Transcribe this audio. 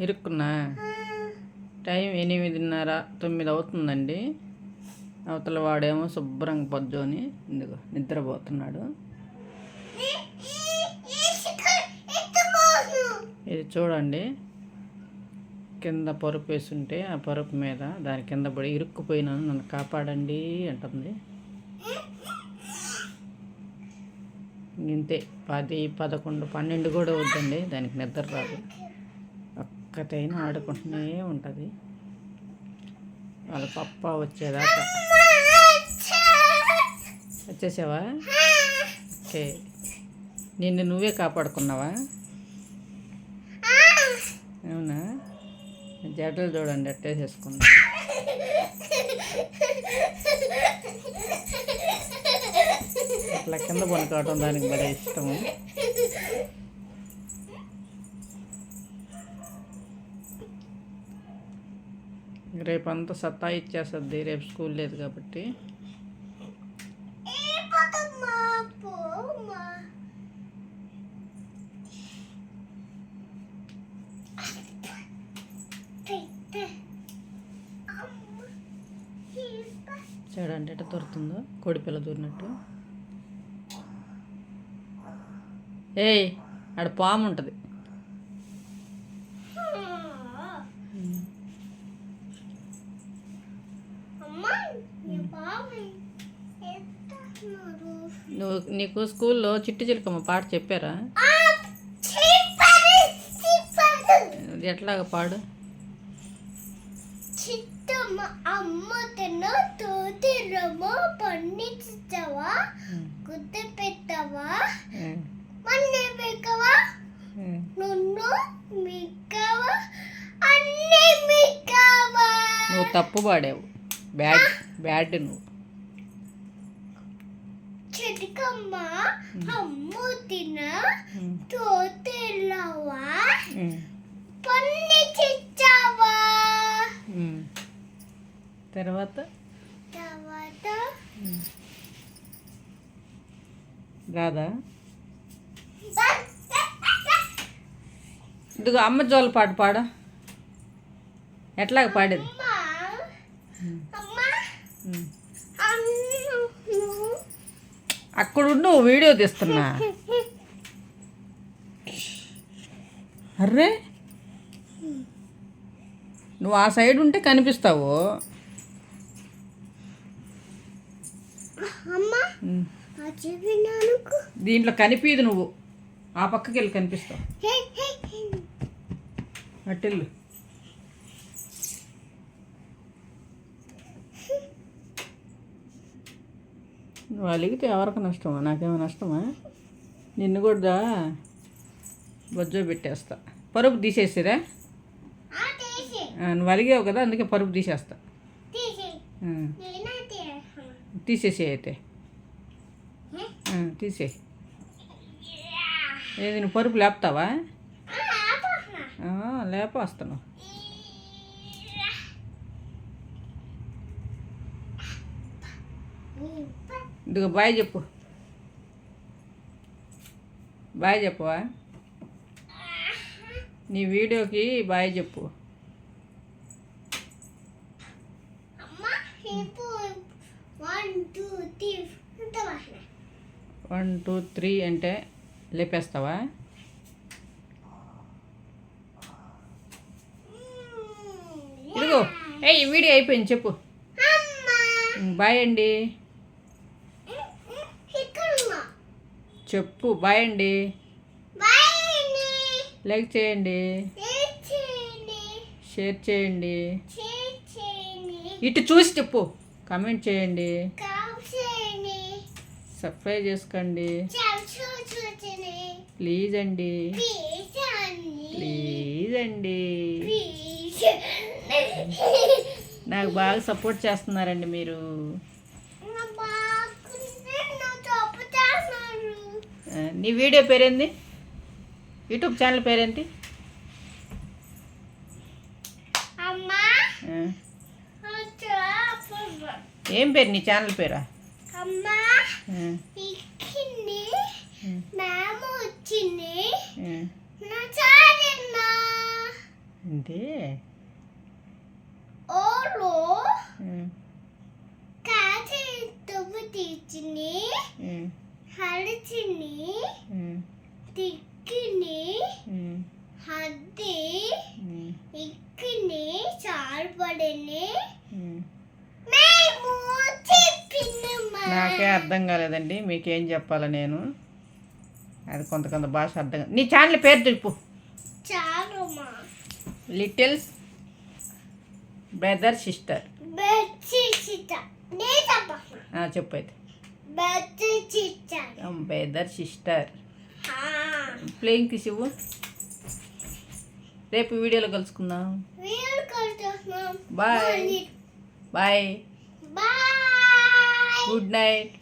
ఇరుక్కున్నా time 8:30 9 అవుతుందండి. అవతల వాడేమో శుభ్రంగా పొద్దుని ఇందుకు నిద్రపోతున్నాడు. ఇది చూడండి, కింద పరుపు వేసుంటే ఆ పరుపు మీద దాని కింద పడి ఇరుక్కుపోయినాను, నన్ను కాపాడండి అంటుంది. ఇంతే 10, 11, 12 కూడా వద్దండి, దానికి నిద్ర రాదు. ఒక్కటైనా ఆడుకుంటూనే ఉంటుంది వాళ్ళ పప్ప వచ్చేదాకా. వచ్చేసావా? ఓకే, నిన్ను నువ్వే కాపాడుకున్నావా? అవునా? జడలు చూడండి అట్టేసేసుకున్నా. అట్లా కింద పనుకోవటం దానికి భలే ఇష్టము. రేపంతా సత్తా ఇచ్చేస్తుంది, రేపు స్కూల్ లేదు కాబట్టి. చూడండి ఎట్లా దొరుకుతుందో, కోడిపిల్ల దూరినట్టు. ఏయ్, ఆడ పాము ఉంటుంది. నీకు స్కూల్లో చిట్టి చిలకమ్మ పాట చెప్పారా? ఎట్లాగా పాడు. చిట్టమ్మ అమ్మ తిన్న తోతిరమ్మ పండించావా, గుద్ద పెట్టావా, మన్నే మిక్కవా, నన్ను మిక్కవా, అన్నీ మిక్కవా. నువ్వు తప్పు పాడావు, బ్యాడ్ నువ్వు. చిటికమ్మ అమ్మ తిన్న తోతిరవా, పండించావా. తర్వాత రాదా? ఇదిగో అమ్మ జోల పాట పాడు. ఎట్లాగ పాడేది? అక్కడుండు, వీడియో తీస్తున్నా. అర్రే, నువ్వు ఆ సైడ్ ఉంటే కనిపిస్తావు. దీంట్లో కనిపించదు, నువ్వు ఆ పక్కకి వెళ్ళి కనిపిస్తావు. అట్టెళ్ళు. నువ్వు అలిగితే ఎవరికి నష్టమా? నాకేమో నష్టమా? నిన్ను కూడా బొజ్జో పెట్టేస్తా. పరుపు తీసేసిరా? నువ్వు అలిగావు కదా, అందుకే పరుపు తీసేస్తా. తీసేసి అయితే తీసే. ఏది, నువ్వు పరుపు లేపుతావా? లేపేస్తాను. ఇదిగో బాయ్ చెప్పు. బాయ్ చెప్పవా? నీ వీడియోకి బాయ్ చెప్పు. 1 2 3 అంటే లేపేస్తావా? ఇదిగో, ఈ వీడియో అయిపోయింది, చెప్పు బాయ్ అండి. చెప్పు బాయ్ అండి. లైక్ చేయండి, షేర్ చేయండి, ఇటు చూసి చెప్పు, కామెంట్ చేయండి, సబ్స్క్రైబ్ చేసుకోండి ప్లీజ్ అండి, ప్లీజ్ అండి. నాకు బాగా సపోర్ట్ చేస్తున్నారండి మీరు. నీ వీడియో పేరేంది? యూట్యూబ్ ఛానల్ పేరేంటి? ఏం పేరు నీ ఛానల్ పేరా? తిక్కిని ఉమ్, హద్ది ఉమ్, ఇక్కిని చార్పడిని ఉమ్. మేము చెప్పినమ్మా నాకే అర్థం కాలేదండి మీకేం చెప్పాలా నేను అది కొంత భాష అర్థం నీ ఛానల్ పేరు చెప్పు చాలమ్మా లిటిల్స్ బ్రదర్ సిస్టర్ బెచ్చిట నేతమ్మా చెప్పు అయితే బెచ్చిట బ్రదర్ సిస్టర్ ప్లేయింగ్ తీసివ్వు రేపు వీడియోలో కలుసుకుందాం వీలు కలుస్తున్నాం bye bye bye good night